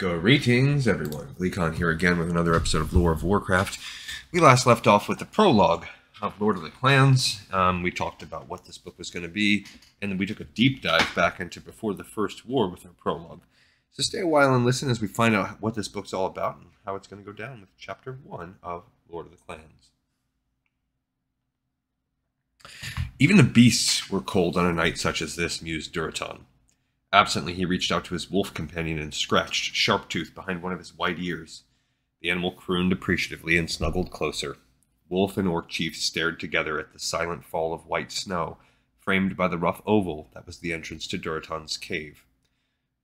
Greetings, everyone. Gleekon here again with another episode of Lore of Warcraft. We last left off with the prologue of Lord of the Clans. We talked about what this book was going to be, and then we took a deep dive back into Before the First War with our prologue. So stay a while and listen as we find out what this book's all about and how it's going to go down with Chapter 1 of Lord of the Clans. Even the beasts were cold on a night such as this, mused Durotan. Absently, he reached out to his wolf companion and scratched Sharptooth behind one of his white ears. The animal crooned appreciatively and snuggled closer. Wolf and Orc chief stared together at the silent fall of white snow, framed by the rough oval that was the entrance to Durotan's cave.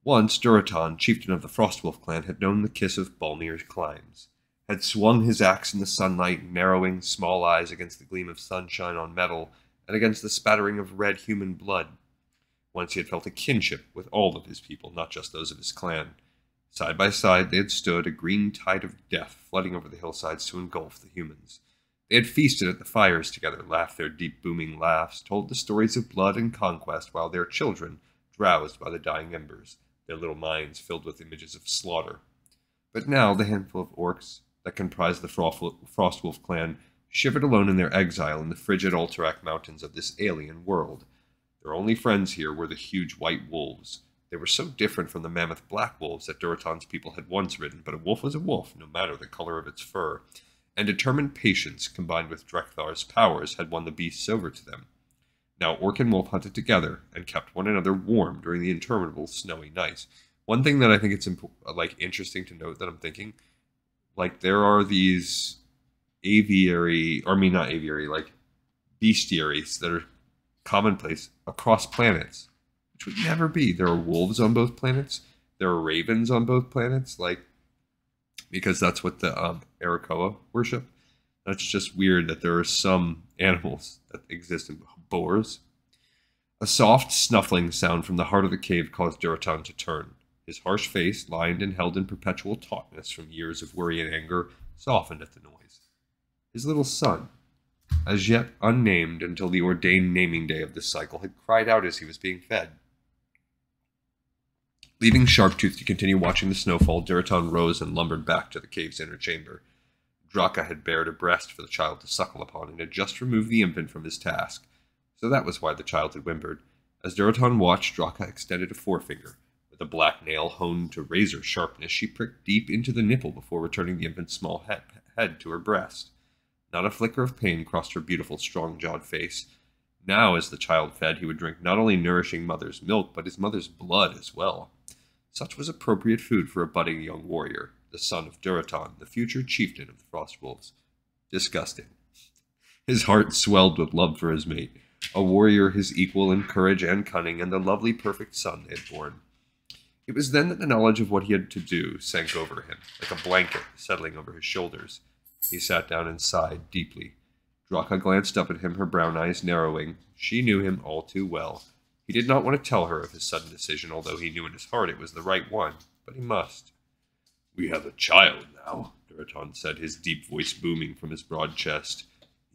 Once, Durotan, chieftain of the Frostwolf clan, had known the kiss of Balmir's climbs, had swung his axe in the sunlight, narrowing small eyes against the gleam of sunshine on metal and against the spattering of red human blood. Once he had felt a kinship with all of his people, not just those of his clan. Side by side they had stood, a green tide of death flooding over the hillsides to engulf the humans. They had feasted at the fires together, laughed their deep booming laughs, told the stories of blood and conquest while their children drowsed by the dying embers, their little minds filled with images of slaughter. But now the handful of orcs that comprised the Frostwolf clan shivered alone in their exile in the frigid Alterac mountains of this alien world. Their only friends here were the huge white wolves. They were so different from the mammoth black wolves that Durotan's people had once ridden, but a wolf was a wolf, no matter the color of its fur, and determined patience combined with Drekthar's powers had won the beasts over to them. Now Orc and Wolf hunted together and kept one another warm during the interminable snowy nights. One thing that I think it's interesting to note that I'm thinking, there are these bestiaries that are commonplace across planets, which would never be. There are wolves on both planets. There are ravens on both planets, because that's what the Arakoa worship. That's just weird that there are some animals that exist in boars. A soft snuffling sound from the heart of the cave caused Durotan to turn. His harsh face, lined and held in perpetual tautness from years of worry and anger, softened at the noise. His little son, as yet unnamed until the ordained naming day of this cycle, had cried out as he was being fed. Leaving Sharptooth to continue watching the snowfall, Durotan rose and lumbered back to the cave's inner chamber. Draka had bared a breast for the child to suckle upon and had just removed the infant from his task, so that was why the child had whimpered. As Durotan watched, Draka extended a forefinger. With a black nail honed to razor sharpness, she pricked deep into the nipple before returning the infant's small head to her breast. Not a flicker of pain crossed her beautiful, strong-jawed face. Now, as the child fed, he would drink not only nourishing mother's milk, but his mother's blood as well. Such was appropriate food for a budding young warrior, the son of Durotan, the future chieftain of the Frostwolves. Disgusting. His heart swelled with love for his mate, a warrior his equal in courage and cunning, and the lovely, perfect son they had borne. It was then that the knowledge of what he had to do sank over him, like a blanket settling over his shoulders. He sat down and sighed deeply. Draka glanced up at him, her brown eyes narrowing. She knew him all too well. He did not want to tell her of his sudden decision, although he knew in his heart it was the right one, but he must. "We have a child now," Durotan said, his deep voice booming from his broad chest.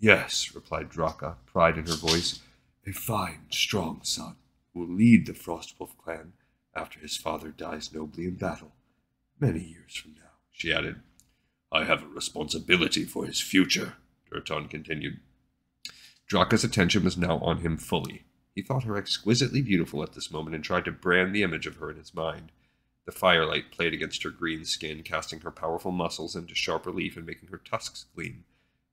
"Yes," replied Draka, pride in her voice. "A fine, strong son who will lead the Frostwolf clan after his father dies nobly in battle. Many years from now," she added. "I have a responsibility for his future," Durotan continued. Draka's attention was now on him fully. He thought her exquisitely beautiful at this moment and tried to brand the image of her in his mind. The firelight played against her green skin, casting her powerful muscles into sharp relief and making her tusks gleam.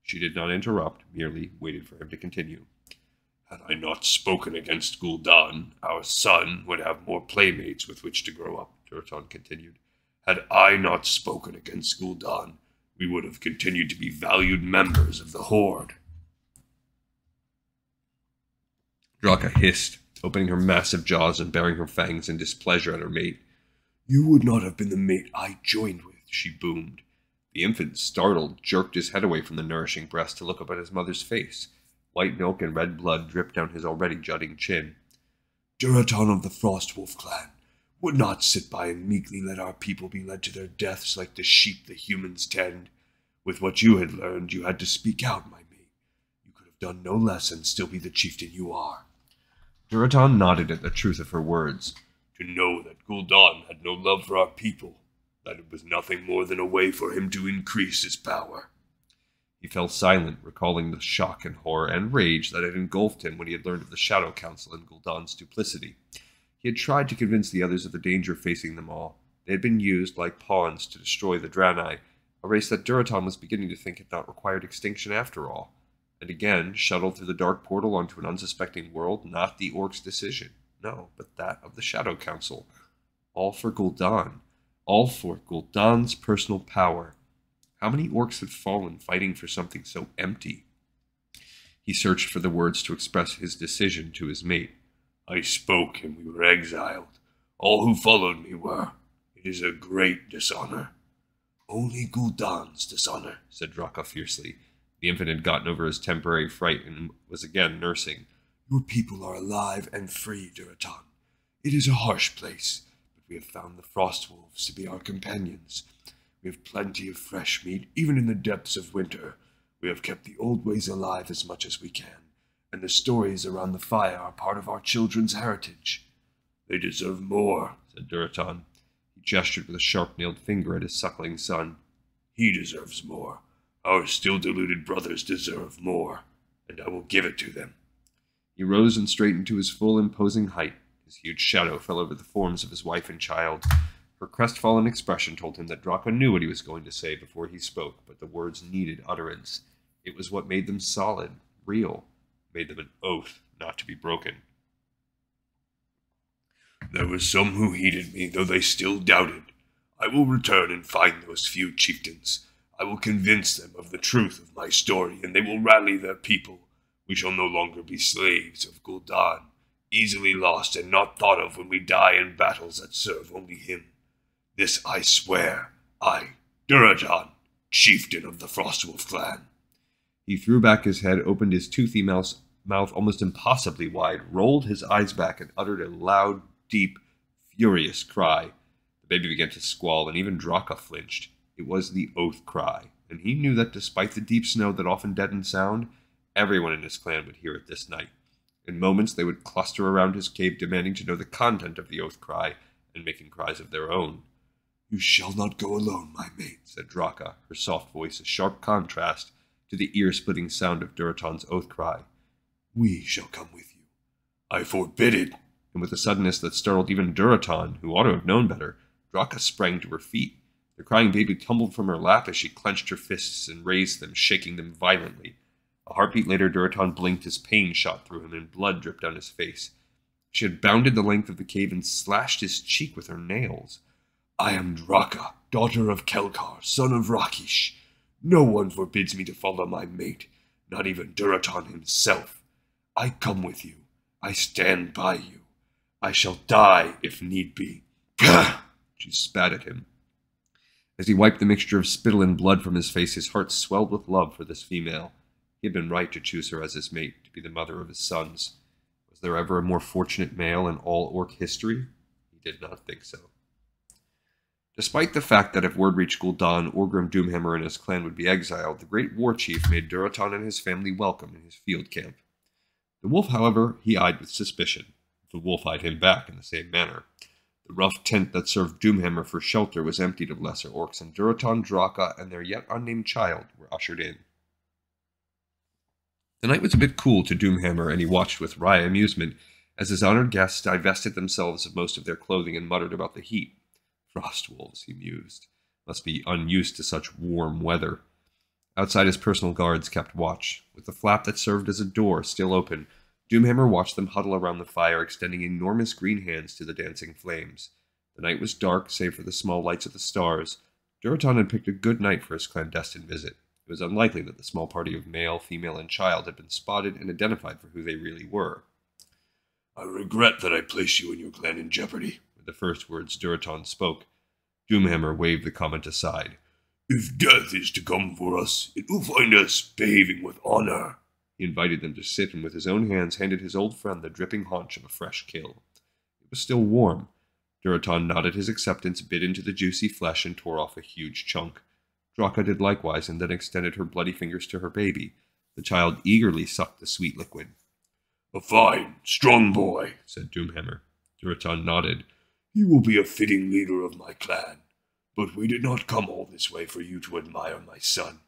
She did not interrupt, merely waited for him to continue. "Had I not spoken against Gul'dan, our son would have more playmates with which to grow up," Durotan continued. "Had I not spoken against Gul'dan, we would have continued to be valued members of the Horde." Draka hissed, opening her massive jaws and baring her fangs in displeasure at her mate. "You would not have been the mate I joined with," she boomed. The infant, startled, jerked his head away from the nourishing breast to look up at his mother's face. White milk and red blood dripped down his already jutting chin. "Durotan of the Frostwolf clan would not sit by and meekly let our people be led to their deaths like the sheep the humans tend. With what you had learned, you had to speak out, my mate. You could have done no less and still be the chieftain you are." Durotan nodded at the truth of her words. "To know that Gul'dan had no love for our people, that it was nothing more than a way for him to increase his power. He fell silent, recalling the shock and horror and rage that had engulfed him when he had learned of the Shadow Council and Gul'dan's duplicity. He had tried to convince the others of the danger facing them all. They had been used, like pawns, to destroy the Draenei, a race that Durotan was beginning to think had not required extinction after all. And again, shuttled through the dark portal onto an unsuspecting world, not the Orc's decision. No, but that of the Shadow Council. All for Gul'dan. All for Gul'dan's personal power. How many Orcs had fallen fighting for something so empty? He searched for the words to express his decision to his mate. I spoke and we were exiled. All who followed me were. It is a great dishonor. Only Gul'dan's dishonor, said Draka fiercely. The infant had gotten over his temporary fright and was again nursing. Your people are alive and free, Durotan. It is a harsh place, but we have found the frost wolves to be our companions. We have plenty of fresh meat, even in the depths of winter. We have kept the old ways alive as much as we can, and the stories around the fire are part of our children's heritage. They deserve more, said Durotan. He gestured with a sharp-nailed finger at his suckling son. He deserves more. Our still-deluded brothers deserve more, and I will give it to them. He rose and straightened to his full, imposing height. His huge shadow fell over the forms of his wife and child. Her crestfallen expression told him that Draka knew what he was going to say before he spoke, but the words needed utterance. It was what made them solid, real, made them an oath not to be broken. There were some who heeded me, though they still doubted. I will return and find those few chieftains. I will convince them of the truth of my story, and they will rally their people. We shall no longer be slaves of Gul'dan, easily lost and not thought of when we die in battles that serve only him. This I swear, I, Durotan, chieftain of the Frostwolf clan. He threw back his head, opened his toothy mouth almost impossibly wide, rolled his eyes back, and uttered a loud, deep, furious cry. The baby began to squall, and even Draka flinched. It was the oath cry, and he knew that despite the deep snow that often deadened sound, everyone in his clan would hear it this night. In moments they would cluster around his cave, demanding to know the content of the oath cry, and making cries of their own. You shall not go alone, my mate, said Draka, her soft voice a sharp contrast to the ear-splitting sound of Durotan's oath cry. We shall come with you. I forbid it. And with a suddenness that startled even Durotan, who ought to have known better, Draka sprang to her feet. The crying baby tumbled from her lap as she clenched her fists and raised them, shaking them violently. A heartbeat later, Durotan blinked as pain shot through him and blood dripped down his face. She had bounded the length of the cave and slashed his cheek with her nails. I am Draka, daughter of Kelkar, son of Rakish. No one forbids me to follow my mate, not even Durotan himself. I come with you. I stand by you. I shall die if need be. She spat at him. As he wiped the mixture of spittle and blood from his face, his heart swelled with love for this female. He had been right to choose her as his mate, to be the mother of his sons. Was there ever a more fortunate male in all Orc history? He did not think so. Despite the fact that if word reached Gul'dan, Orgrim Doomhammer and his clan would be exiled, the great war chief made Durotan and his family welcome in his field camp. The wolf, however, he eyed with suspicion. The wolf eyed him back in the same manner. The rough tent that served Doomhammer for shelter was emptied of lesser orcs, and Durotan, Draka, and their yet unnamed child were ushered in. The night was a bit cool to Doomhammer, and he watched with wry amusement as his honored guests divested themselves of most of their clothing and muttered about the heat. Frost wolves, he mused, must be unused to such warm weather. Outside, his personal guards kept watch. With the flap that served as a door still open, Doomhammer watched them huddle around the fire, extending enormous green hands to the dancing flames. The night was dark, save for the small lights of the stars. Durotan had picked a good night for his clandestine visit. It was unlikely that the small party of male, female, and child had been spotted and identified for who they really were. I regret that I placed you and your clan in jeopardy, were the first words Durotan spoke. Doomhammer waved the comment aside. If death is to come for us, it will find us behaving with honor. He invited them to sit and with his own hands handed his old friend the dripping haunch of a fresh kill. It was still warm. Durotan nodded his acceptance, bit into the juicy flesh, and tore off a huge chunk. Draka did likewise, and then extended her bloody fingers to her baby. The child eagerly sucked the sweet liquid. A fine, strong boy, said Doomhammer. Durotan nodded. He will be a fitting leader of my clan. But we did not come all this way for you to admire my son.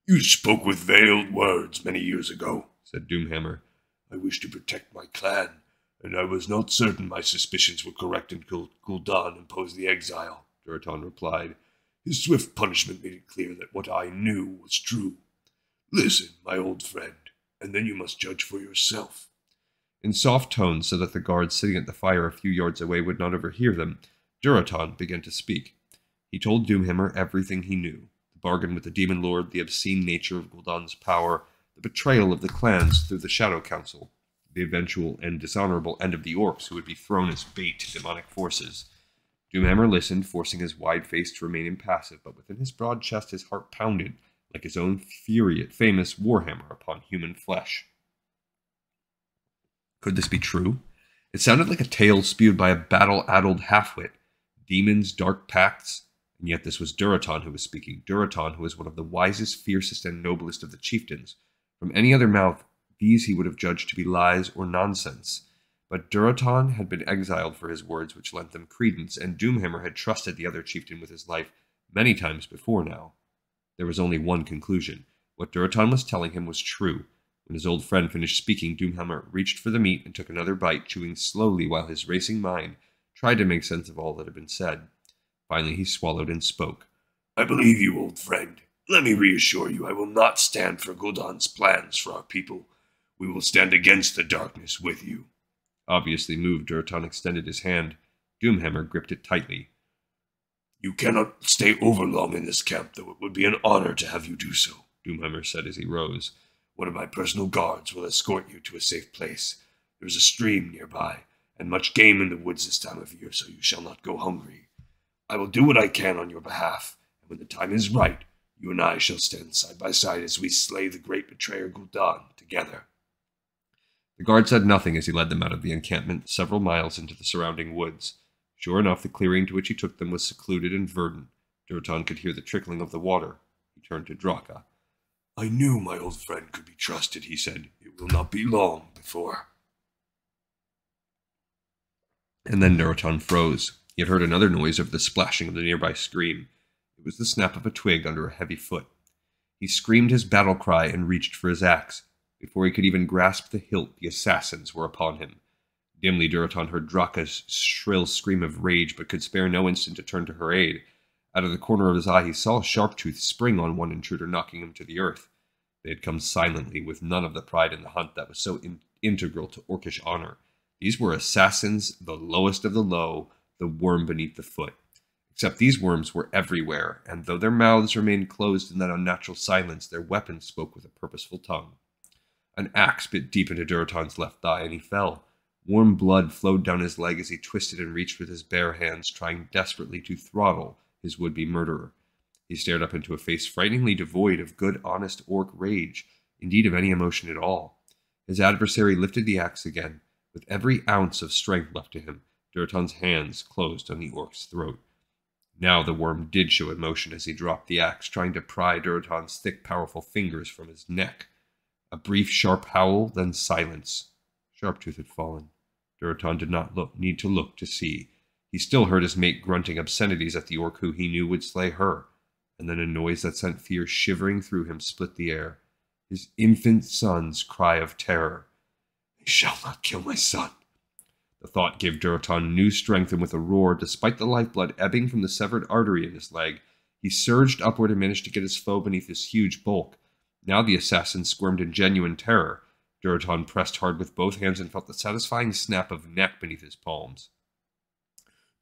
You spoke with veiled words many years ago, said Doomhammer. I wish to protect my clan, and I was not certain my suspicions were correct until Gul'dan imposed the exile, Durotan replied. His swift punishment made it clear that what I knew was true. Listen, my old friend, and then you must judge for yourself. In soft tones, so that the guards sitting at the fire a few yards away would not overhear them, Durotan began to speak. He told Doomhammer everything he knew. The bargain with the Demon Lord, the obscene nature of Gul'dan's power, the betrayal of the clans through the Shadow Council, the eventual and dishonorable end of the orcs who would be thrown as bait to demonic forces. Doomhammer listened, forcing his wide face to remain impassive, but within his broad chest his heart pounded like his own famous warhammer upon human flesh. Could this be true? It sounded like a tale spewed by a battle-addled halfwit. Demons, dark pacts, and yet this was Durotan who was speaking. Durotan, who was one of the wisest, fiercest, and noblest of the chieftains. From any other mouth, these he would have judged to be lies or nonsense. But Durotan had been exiled for his words, which lent them credence, and Doomhammer had trusted the other chieftain with his life many times before now. There was only one conclusion. What Durotan was telling him was true. When his old friend finished speaking, Doomhammer reached for the meat and took another bite, chewing slowly while his racing mind tried to make sense of all that had been said. Finally he swallowed and spoke. I believe you, old friend. Let me reassure you, I will not stand for Gul'dan's plans for our people. We will stand against the darkness with you. Obviously moved, Durotan extended his hand. Doomhammer gripped it tightly. You cannot stay overlong in this camp, though it would be an honor to have you do so, Doomhammer said as he rose. One of my personal guards will escort you to a safe place. There is a stream nearby, and much game in the woods this time of year, so you shall not go hungry. I will do what I can on your behalf, and when the time is right, you and I shall stand side by side as we slay the great betrayer Gul'dan together. The guard said nothing as he led them out of the encampment several miles into the surrounding woods. Sure enough, the clearing to which he took them was secluded and verdant. Durotan could hear the trickling of the water. He turned to Draka. I knew my old friend could be trusted, he said. It will not be long before. And then Durotan froze. He had heard another noise over the splashing of the nearby stream. It was the snap of a twig under a heavy foot. He screamed his battle cry and reached for his axe. Before he could even grasp the hilt, the assassins were upon him. Dimly, Durotan heard Draka's shrill scream of rage, but could spare no instant to turn to her aid. Out of the corner of his eye, he saw Sharptooth spring on one intruder, knocking him to the earth. They had come silently, with none of the pride in the hunt that was so integral to orcish honor. These were assassins, the lowest of the low, the worm beneath the foot. Except these worms were everywhere, and though their mouths remained closed in that unnatural silence, their weapons spoke with a purposeful tongue. An axe bit deep into Durotan's left thigh, and he fell. Warm blood flowed down his leg as he twisted and reached with his bare hands, trying desperately to throttle his would-be murderer. He stared up into a face frighteningly devoid of good, honest orc rage, indeed of any emotion at all. His adversary lifted the axe again. With every ounce of strength left to him, Durotan's hands closed on the orc's throat. Now the worm did show emotion as he dropped the axe, trying to pry Durotan's thick, powerful fingers from his neck. A brief, sharp howl, then silence. Sharptooth had fallen. Durotan did not need to look to see. He still heard his mate grunting obscenities at the orc who he knew would slay her, and then a noise that sent fear shivering through him split the air. His infant son's cry of terror. They shall not kill my son. The thought gave Durotan new strength, and with a roar, despite the lifeblood ebbing from the severed artery in his leg, he surged upward and managed to get his foe beneath his huge bulk. Now the assassin squirmed in genuine terror. Durotan pressed hard with both hands and felt the satisfying snap of neck beneath his palms.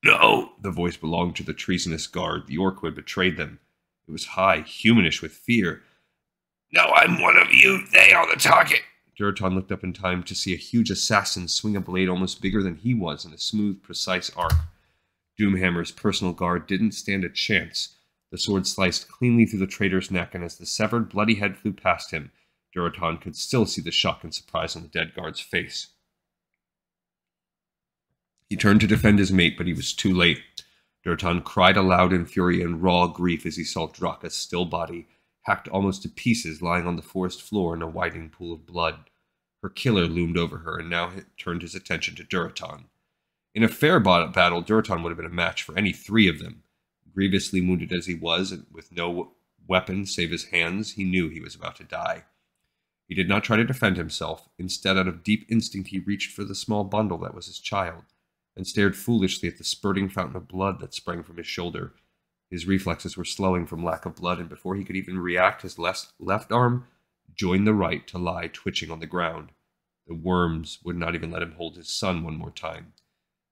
No! The voice belonged to the treasonous guard, the orc who had betrayed them. It was high, humanish with fear. No, I'm one of you. They are the target. Durotan looked up in time to see a huge assassin swing a blade almost bigger than he was in a smooth, precise arc. Doomhammer's personal guard didn't stand a chance. The sword sliced cleanly through the traitor's neck, and as the severed, bloody head flew past him, Durotan could still see the shock and surprise on the dead guard's face. He turned to defend his mate, but he was too late. Durotan cried aloud in fury and raw grief as he saw Draka's still body, hacked almost to pieces, lying on the forest floor in a widening pool of blood. Her killer loomed over her, and now turned his attention to Durotan. In a fair battle, Durotan would have been a match for any three of them. Grievously wounded as he was, and with no weapon save his hands, he knew he was about to die. He did not try to defend himself. Instead, out of deep instinct, he reached for the small bundle that was his child, and stared foolishly at the spurting fountain of blood that sprang from his shoulder. His reflexes were slowing from lack of blood, and before he could even react, his left arm joined the right to lie twitching on the ground. The worms would not even let him hold his son one more time.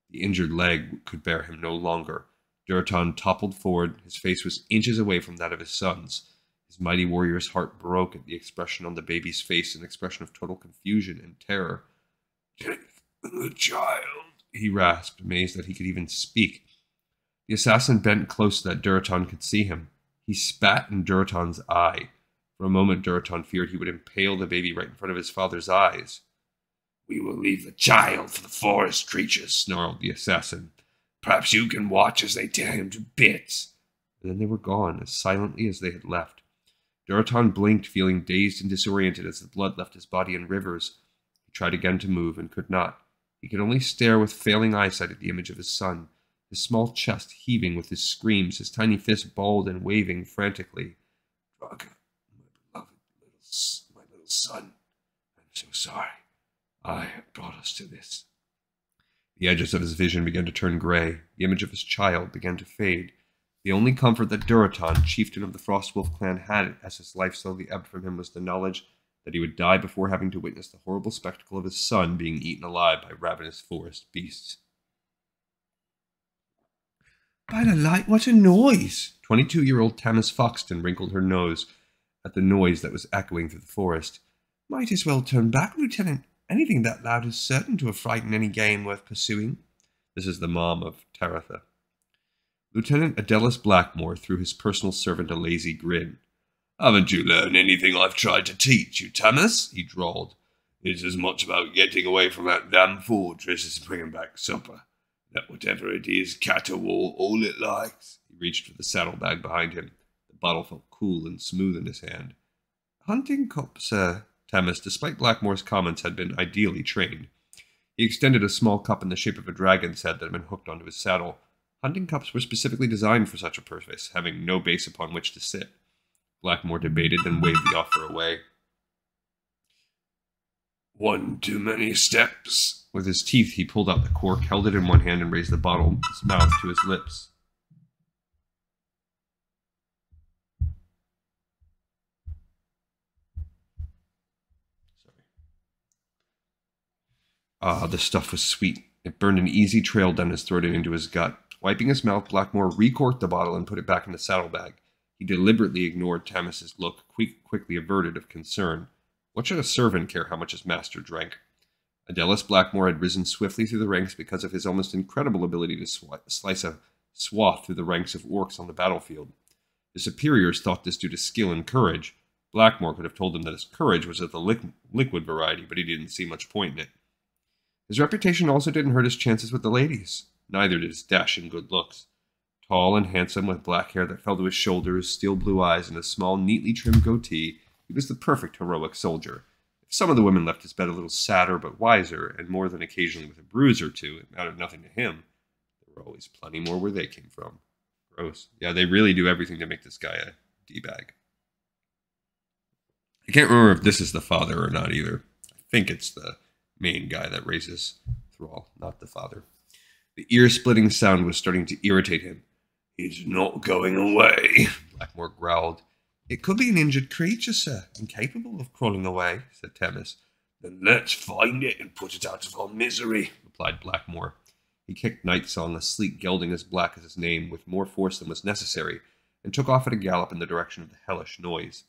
The injured leg could bear him no longer. Durotan toppled forward. His face was inches away from that of his son's. His mighty warrior's heart broke at the expression on the baby's face, an expression of total confusion and terror. "Take the child," he rasped, amazed that he could even speak. The assassin bent close so that Durotan could see him. He spat in Durotan's eye. For a moment, Durotan feared he would impale the baby right in front of his father's eyes. "We will leave the child for the forest creatures," snarled the assassin. "Perhaps you can watch as they tear him to bits." And then they were gone, as silently as they had left. Durotan blinked, feeling dazed and disoriented as the blood left his body in rivers. He tried again to move and could not. He could only stare with failing eyesight at the image of his son, his small chest heaving with his screams, his tiny fist balled and waving frantically. "Draka, my beloved my little son, I'm so sorry. I have brought us to this." The edges of his vision began to turn gray. The image of his child began to fade. The only comfort that Durotan, chieftain of the Frostwolf clan, had as his life slowly ebbed from him was the knowledge that he would die before having to witness the horrible spectacle of his son being eaten alive by ravenous forest beasts. "By the light, what a noise!" 22-year-old Tamis Foxton wrinkled her nose at the noise that was echoing through the forest. "Might as well turn back, Lieutenant. Anything that loud is certain to have frightened any game worth pursuing." This is the mom of Taratha. Lieutenant Adelis Blackmore threw his personal servant a lazy grin. "Haven't you learned anything I've tried to teach you, Tamis?" he drawled. "It's as much about getting away from that damn fortress as bringing back supper. Let whatever it is caterwaul all it likes." He reached for the saddlebag behind him. The bottle felt cool and smooth in his hand. "Hunting cup, sir." Tamis, despite Blackmore's comments, had been ideally trained. He extended a small cup in the shape of a dragon's head that had been hooked onto his saddle. Hunting cups were specifically designed for such a purpose, having no base upon which to sit. Blackmore debated, then waved the offer away. "One too many steps." With his teeth, he pulled out the cork, held it in one hand, and raised the bottle, his mouth to his lips. Ah, the stuff was sweet. It burned an easy trail down his throat and into his gut. Wiping his mouth, Blackmore recorked the bottle and put it back in the saddlebag. He deliberately ignored Tamis's look, quickly averted of concern. What should a servant care how much his master drank? Adelis Blackmore had risen swiftly through the ranks because of his almost incredible ability to slice a swath through the ranks of orcs on the battlefield. His superiors thought this due to skill and courage. Blackmore could have told them that his courage was of the liquid variety, but he didn't see much point in it. His reputation also didn't hurt his chances with the ladies. Neither did his dashing good looks. Tall and handsome, with black hair that fell to his shoulders, steel blue eyes, and a small, neatly trimmed goatee, he was the perfect heroic soldier. If some of the women left his bed a little sadder but wiser, and more than occasionally with a bruise or two, it mattered nothing to him. There were always plenty more where they came from. Gross. Yeah, they really do everything to make this guy a D-bag. I can't remember if this is the father or not either. I think it's the main guy that raises Thrall, not the father. The ear-splitting sound was starting to irritate him. "He's not going away," Blackmore growled. "It could be an injured creature, sir, incapable of crawling away," said Tamis. "Then let's find it and put it out of our misery," replied Blackmore. He kicked Nightsong, a sleek gelding as black as his name, with more force than was necessary, and took off at a gallop in the direction of the hellish noise.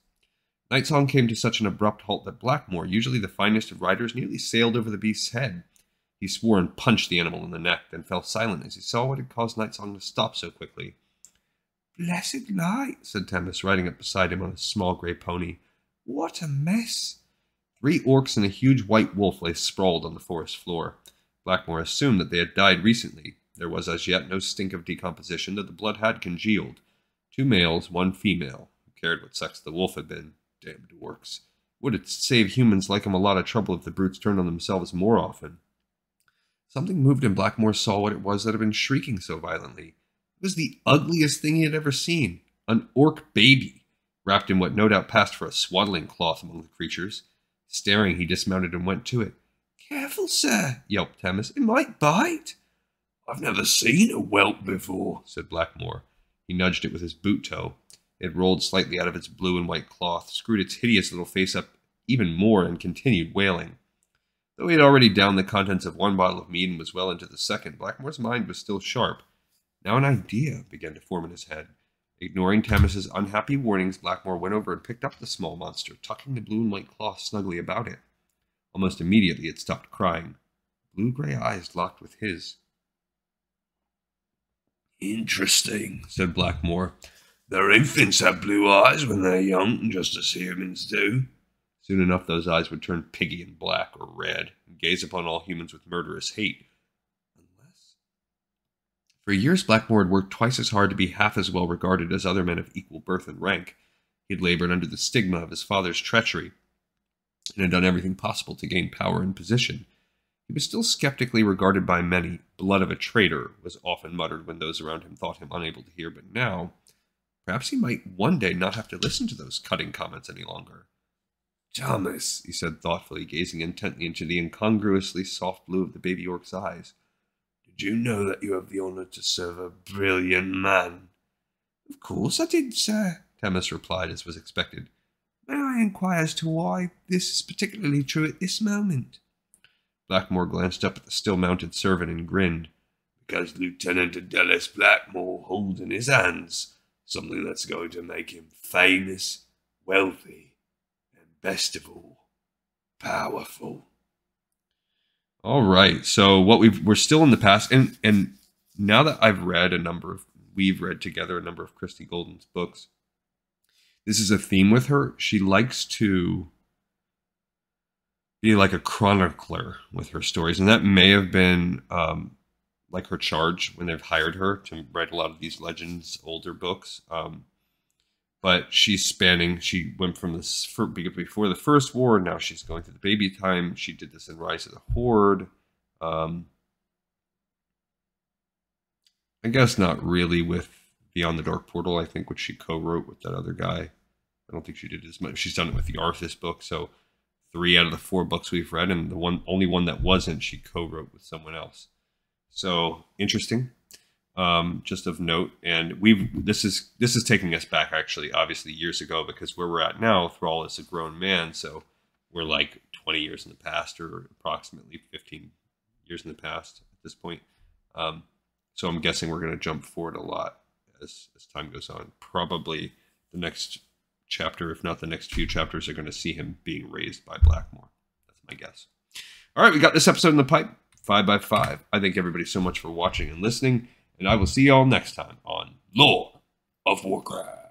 Nightsong came to such an abrupt halt that Blackmore, usually the finest of riders, nearly sailed over the beast's head. He swore and punched the animal in the neck, then fell silent as he saw what had caused Nightsong to stop so quickly. "Blessed light," said Tamis, riding up beside him on a small grey pony. "What a mess!" 3 orcs and a huge white wolf lay sprawled on the forest floor. Blackmore assumed that they had died recently. There was as yet no stink of decomposition, though the blood had congealed. 2 males, 1 female. Who cared what sex the wolf had been? Damned orcs. Would it save humans like him a lot of trouble if the brutes turned on themselves more often? Something moved and Blackmore saw what it was that had been shrieking so violently. It was the ugliest thing he had ever seen. An orc baby, wrapped in what no doubt passed for a swaddling cloth among the creatures. Staring, he dismounted and went to it. "Careful, sir," yelped Themis. "It might bite." "I've never seen a whelp before," said Blackmore. He nudged it with his boot toe. It rolled slightly out of its blue and white cloth, screwed its hideous little face up even more, and continued wailing. Though he had already downed the contents of one bottle of mead and was well into the second, Blackmore's mind was still sharp. Now an idea began to form in his head. Ignoring Themis's unhappy warnings, Blackmore went over and picked up the small monster, tucking the blue and white cloth snugly about it. Almost immediately it stopped crying. Blue-gray eyes locked with his. "Interesting," said Blackmore. "Their infants have blue eyes when they're young, just as humans do." Soon enough those eyes would turn piggy and black or red, and gaze upon all humans with murderous hate. For years, Blackmore had worked twice as hard to be half as well regarded as other men of equal birth and rank. He had labored under the stigma of his father's treachery, and had done everything possible to gain power and position. He was still skeptically regarded by many. "Blood of a traitor" was often muttered when those around him thought him unable to hear, but now, perhaps he might one day not have to listen to those cutting comments any longer. "Thomas," he said thoughtfully, gazing intently into the incongruously soft blue of the baby orc's eyes, "did you know that you have the honor to serve a brilliant man?" "Of course I did, sir," Themis replied, as was expected. "May I inquire as to why this is particularly true at this moment?" Blackmore glanced up at the still-mounted servant and grinned. "Because Lieutenant Adelis Blackmore holds in his hands something that's going to make him famous, wealthy, and best of all, powerful." All right, so we're still in the past, and now that we've read together a number of Christie Golden's books, this is a theme with her. She likes to be like a chronicler with her stories, and that may have been like her charge when they've hired her to write a lot of these Legends older books. But she went from this before the First War, now she's going through the baby time. She did this in Rise of the Horde. I guess not really with Beyond the Dark Portal, I think, which she co-wrote with that other guy. I don't think she did as much. She's done it with the Arthas book, so 3 out of the 4 books we've read, and the only one that wasn't, she co-wrote with someone else. So interesting. Just of note, and this is taking us back actually obviously years ago, because where we're at now, Thrall is a grown man, so we're like 20 years in the past, or approximately 15 years in the past at this point. So I'm guessing we're going to jump forward a lot as time goes on. Probably the next chapter, if not the next few chapters, are going to see him being raised by Blackmore. That's my guess. All right, we got this episode in the pipe, 5x5. I thank everybody so much for watching and listening, and I will see y'all next time on Lore of Warcraft.